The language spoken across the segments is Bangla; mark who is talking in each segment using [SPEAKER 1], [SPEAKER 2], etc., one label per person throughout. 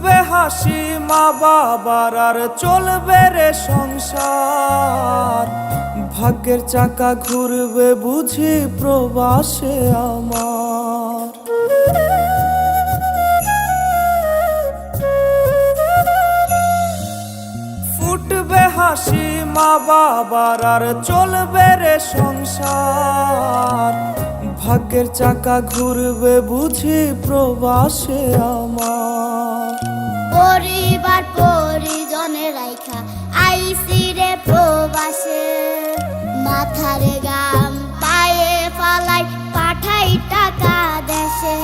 [SPEAKER 1] ফুটবে হাসি মা বাবার আর চলবে রে সংসার। ভাগ্যের চাকা ঘুরবে বুঝি প্রবাসে আমার। ফুটবে হাসি মা বাবার আর চলবে রে সংসার। ভাগ্যের চাকা ঘুরবে বুঝি প্রবাসে আমার।
[SPEAKER 2] পরিবার পরিজনে রাইখা আইসি রে প্রবাসে, মাথারে গাম পায়ে ফালাই পাঠাই টাকা দেশে।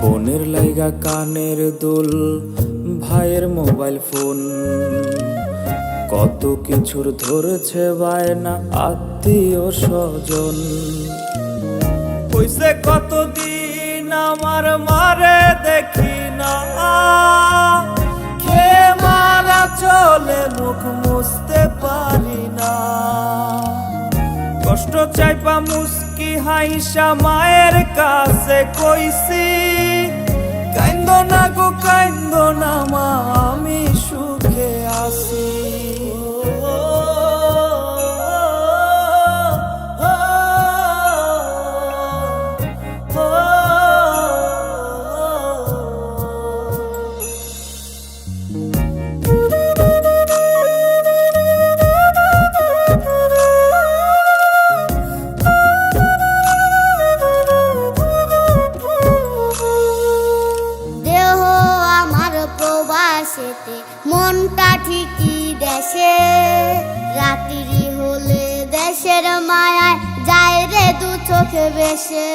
[SPEAKER 1] বোনের লাইগা কানের দুল, ভাইয়ের মোবাইল ফোন, কত কিছুর ধরছে বায়না আত্মীয় স্বজন। হইছে কতদিন আমার মারে দেখি না, খেয়ে মারা চলে মুখ মুছতে পারি না। কষ্ট চাইপা মুস্কি হাইসা মায়ের কাছে কইছি, কাইন্দো না গো কাইন্দো না মা, আমি সুখে আছি।
[SPEAKER 2] মনটা ঠিকই দেশে, রাত্রি হলে দেশের মায়ায় যায় রে দু চোখে বেশে।